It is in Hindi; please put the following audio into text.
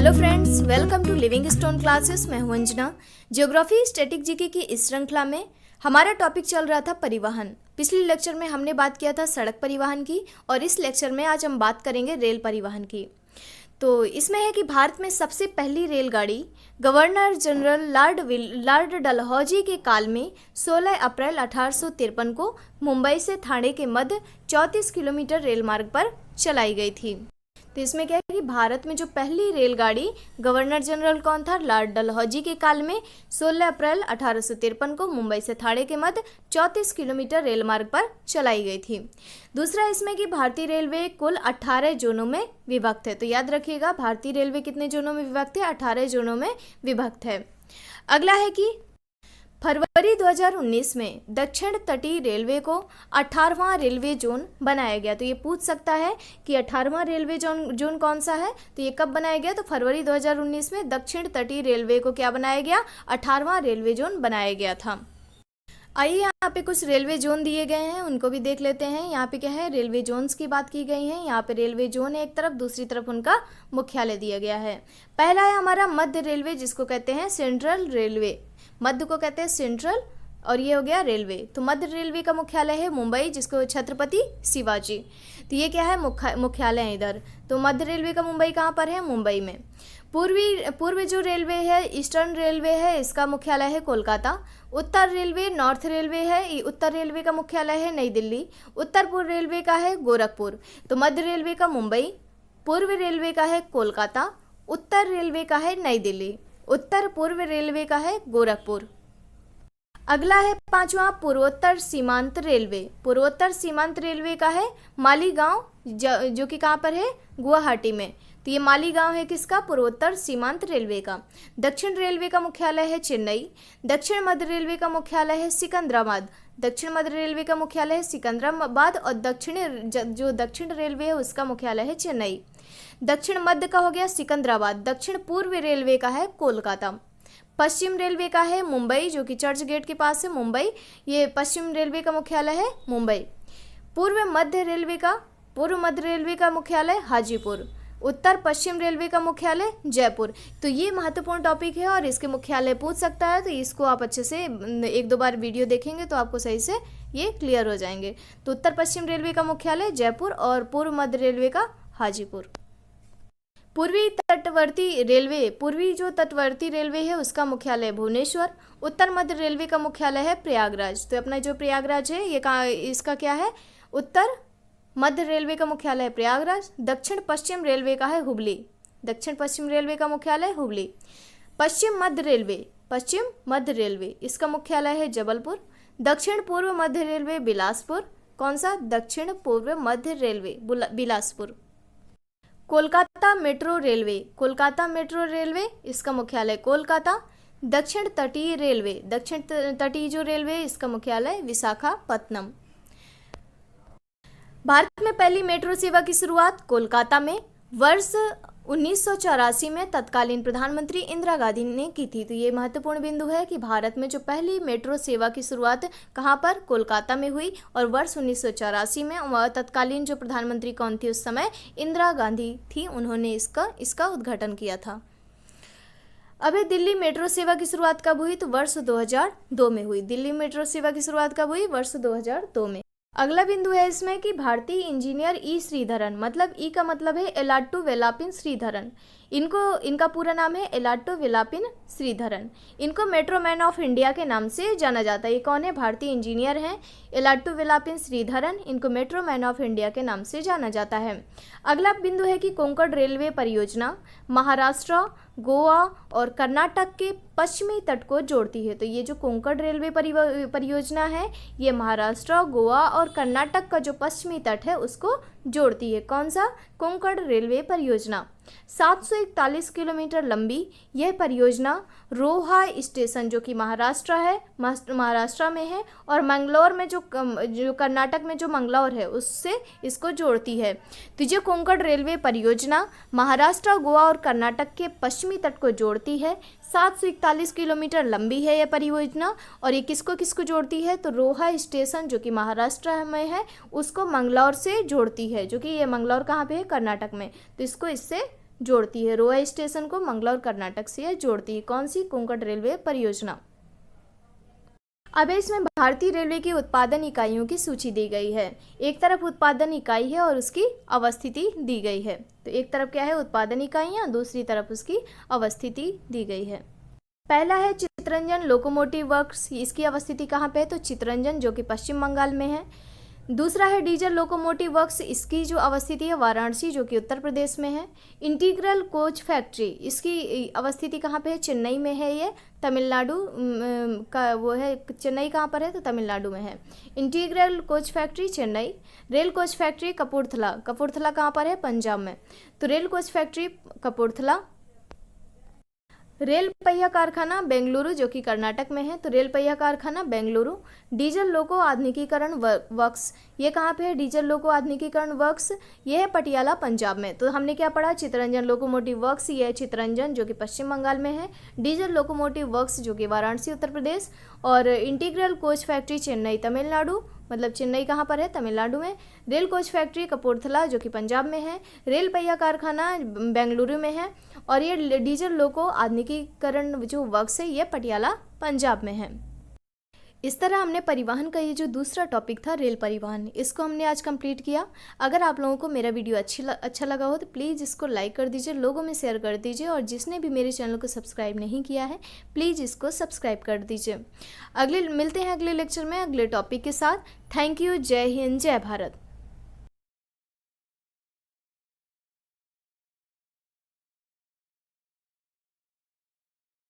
Hello friends, welcome to living stone classes. मैं हूं अंजना। ज्योग्राफी स्टैटिक जीके की इस श्रृंखला में हमारा टॉपिक चल रहा था परिवहन। पिछले लेक्चर में हमने बात किया था सड़क परिवहन की और इस लेक्चर में आज हम बात करेंगे रेल परिवहन की। तो इसमें है कि भारत में सबसे पहली रेलगाड़ी गवर्नर जनरल लॉर्ड डलहौजी के काल में 16 अप्रैल 1853 को मुंबई से ठाणे के मध्य 34 किलोमीटर रेल मार्ग पर चलाई गई थी। तो इसमें क्या है कि भारत में जो पहली रेलगाड़ी गवर्नर जनरल कौन था, लॉर्ड डलहौजी के काल में 16 अप्रैल 1853 को मुंबई से ठाणे के मध्य 34 किलोमीटर रेल मार्ग पर चलाई गई थी। दूसरा इसमें कि भारतीय रेलवे कुल 18 जोनों में विभक्त है। तो याद रखिएगा, भारतीय रेलवे कितने जोनों में विभक्त है? 18 जोनों में विभक्त है। अगला है कि फरवरी 2019 में दक्षिण तटीय रेलवे को 18वां रेलवे जोन बनाया गया। तो ये पूछ सकता है कि 18वां रेलवे जोन कौन सा है, तो ये कब बनाया गया? तो फरवरी 2019 में दक्षिण तटीय रेलवे को क्या बनाया गया? 18वां रेलवे जोन बनाया गया था। आइए, यहाँ पे कुछ रेलवे जोन दिए गए हैं, उनको भी देख लेते हैं। यहाँ पे क्या है, रेलवे जोन्स की बात की गई है। यहाँ पे रेलवे जोन है एक तरफ, दूसरी तरफ उनका मुख्यालय दिया गया है। पहला है हमारा मध्य रेलवे, जिसको कहते हैं सेंट्रल रेलवे। मध्य को कहते हैं सेंट्रल और ये हो गया रेलवे। तो मध्य रेलवे का मुख्यालय है मुंबई, जिसको छत्रपति शिवाजी। तो ये क्या है, मुख्यालय है इधर। तो मध्य रेलवे का मुंबई कहाँ पर है? मुंबई में। पूर्व जो रेलवे है, ईस्टर्न रेलवे है, इसका मुख्यालय है कोलकाता। उत्तर रेलवे, नॉर्थ रेलवे है, उत्तर रेलवे का मुख्यालय है नई दिल्ली। उत्तर पूर्व रेलवे का है गोरखपुर। तो मध्य रेलवे का मुंबई, पूर्व रेलवे का है कोलकाता, उत्तर रेलवे का है नई दिल्ली, उत्तर पूर्व रेलवे का है गोरखपुर। अगला है पांचवा पूर्वोत्तर सीमांत रेलवे। पूर्वोत्तर सीमांत रेलवे का है मालीगांव, जो कि कहाँ पर है? गुवाहाटी में। तो ये मालीगांव है किसका? पूर्वोत्तर सीमांत रेलवे का। दक्षिण रेलवे का मुख्यालय है चेन्नई। दक्षिण मध्य रेलवे का मुख्यालय है सिकंदराबाद। दक्षिण मध्य रेलवे का मुख्यालय है सिकंदराबाद और दक्षिण रेलवे है उसका मुख्यालय है चेन्नई। दक्षिण मध्य का हो गया सिकंदराबाद। दक्षिण पूर्व रेलवे का है कोलकाता। पश्चिम रेलवे का है मुंबई, जो कि चर्च गेट के पास है मुंबई। ये पश्चिम रेलवे का मुख्यालय है मुंबई। पूर्व मध्य रेलवे का मुख्यालय हाजीपुर। उत्तर पश्चिम रेलवे का मुख्यालय जयपुर। तो ये महत्वपूर्ण टॉपिक है और इसके मुख्यालय पूछ सकता है, तो इसको आप अच्छे से एक दो बार वीडियो देखेंगे तो आपको सही से ये क्लियर हो जाएंगे। तो उत्तर पश्चिम रेलवे का मुख्यालय जयपुर और पूर्व मध्य रेलवे का हाजीपुर। पूर्वी जो तटवर्ती रेलवे है उसका मुख्यालय भुवनेश्वर। उत्तर मध्य रेलवे का मुख्यालय है प्रयागराज। तो अपना जो प्रयागराज है ये कहाँ, इसका क्या है? उत्तर मध्य रेलवे का मुख्यालय है प्रयागराज। दक्षिण पश्चिम रेलवे का है हुबली। दक्षिण पश्चिम रेलवे का मुख्यालय हुबली। पश्चिम मध्य रेलवे इसका मुख्यालय है जबलपुर। दक्षिण पूर्व मध्य रेलवे बिलासपुर। कौन सा? दक्षिण पूर्व मध्य railway Bilaspur. Kolkata metro railway इसका मुख्यालय कोलकाता। दक्षिण तटीय जो रेलवे इसका मुख्यालय विशाखापत्तनम। भारत में पहली मेट्रो सेवा की शुरुआत कोलकाता में वर्ष 1984 में तत्कालीन प्रधानमंत्री इंदिरा गांधी ने की थी। तो ये महत्वपूर्ण बिंदु है कि भारत में जो पहली मेट्रो सेवा की शुरुआत कहाँ पर? कोलकाता में हुई और वर्ष 1984 में तत्कालीन जो प्रधानमंत्री कौन थी उस समय? इंदिरा गांधी थी। उन्होंने इसका उद्घाटन किया था। अभी दिल्ली मेट्रो सेवा की शुरुआत कब हुई? तो वर्ष 2002 में हुई। दिल्ली मेट्रो सेवा की शुरुआत कब हुई? वर्ष 2002 में। अगला बिंदु है इसमें कि भारतीय इंजीनियर ई श्रीधरन, मतलब ई का मतलब है एलाट्टू वेलापिन श्रीधरन। इनका पूरा नाम है एलाट्टू वेलापिन श्रीधरन। इनको मेट्रो मैन ऑफ इंडिया के नाम से जाना जाता है। ये कौन है? भारतीय इंजीनियर हैं एलाट्टू वेलापिन श्रीधरन। इनको मेट्रो मैन ऑफ इंडिया के नाम से जाना जाता है। अगला बिंदु है कि कोंकण रेलवे परियोजना महाराष्ट्र, गोवा और कर्नाटक के पश्चिमी तट को जोड़ती है। तो ये जो कोंकण रेलवे परियोजना है ये महाराष्ट्र, गोवा और कर्नाटक का जो पश्चिमी तट है उसको जोड़ती है। कौन सा? कोंकण रेलवे परियोजना। 741 किलोमीटर लंबी यह परियोजना रोहा स्टेशन, जो कि महाराष्ट्र में है, और मंगलौर में जो कर्नाटक में जो मंगलौर है उससे इसको जोड़ती है। तो जो कोंकण रेलवे परियोजना महाराष्ट्र, गोवा और कर्नाटक के पश्चिमी तट को जोड़ती है। 741 किलोमीटर लंबी है यह परियोजना और ये किसको जोड़ती है? तो रोहा स्टेशन, जो कि महाराष्ट्र में है, उसको मंगलौर से जोड़ती है, जो कि ये मंगलौर कहाँ पे है? कर्नाटक में। तो इसको इससे जोड़ती है। रोहा स्टेशन को मंगलौर कर्नाटक से यह जोड़ती है। कौन सी? कोंकण रेलवे परियोजना। अब इसमें भारतीय रेलवे की उत्पादन इकाइयों की सूची दी गई है। एक तरफ उत्पादन इकाई है और उसकी अवस्थिति दी गई है। तो एक तरफ क्या है? उत्पादन इकाइयाँ, दूसरी तरफ उसकी अवस्थिति दी गई है। पहला है चितरंजन लोकोमोटिव वर्क्स। इसकी अवस्थिति कहाँ पे है? तो चितरंजन, जो कि पश्चिम बंगाल में है। दूसरा है डीजल लोकोमोटिव वर्क्स। इसकी जो अवस्थिति है वाराणसी, जो कि उत्तर प्रदेश में है। इंटीग्रल कोच फैक्ट्री, इसकी अवस्थिति कहाँ पे है? चेन्नई में है। ये तमिलनाडु का वो है। चेन्नई कहाँ पर है? तो तमिलनाडु में है। Integral coach factory Chennai. Rail coach factory Kapurthala. Kapurthala कहाँ पर है? पंजाब में। तो rail coach factory Kapurthala. Rail पहिया कारखाना बेंगलुरु, जो कि कर्नाटक में है। तो रेल पहिया कारखाना बेंगलुरु। डीजल लोको आधुनिकीकरण वर्क्स, ये कहाँ पे है? डीजल लोको आधुनिकीकरण वर्क्स, ये है पटियाला, पंजाब में। तो हमने क्या पढ़ा? चितरंजन लोकोमोटिव वर्क्स, ये है चितरंजन, जो कि पश्चिम बंगाल में है। डीजल लोकोमोटिव वर्क्स, जो कि वाराणसी, उत्तर प्रदेश। और integral coach factory Chennai, Tamil Nadu, मतलब चेन्नई कहाँ पर है? तमिलनाडु में। रेल कोच फैक्ट्री कपूरथला, जो कि पंजाब में है। रेल पहिया कारखाना बेंगलुरु में है। और ये डीजल लोको आधुनिकीकरण जो वर्क्स है, ये पटियाला, पंजाब में है। इस तरह हमने परिवहन का ये जो दूसरा टॉपिक था, रेल परिवहन, इसको हमने आज कंप्लीट किया। अगर आप लोगों को मेरा वीडियो अच्छा लगा हो तो प्लीज़ इसको लाइक कर दीजिए, लोगों में शेयर कर दीजिए, और जिसने भी मेरे चैनल को सब्सक्राइब नहीं किया है प्लीज़ इसको सब्सक्राइब कर दीजिए। मिलते हैं अगले लेक्चर में अगले टॉपिक के साथ। Thank you. जय हिंद, जय भारत।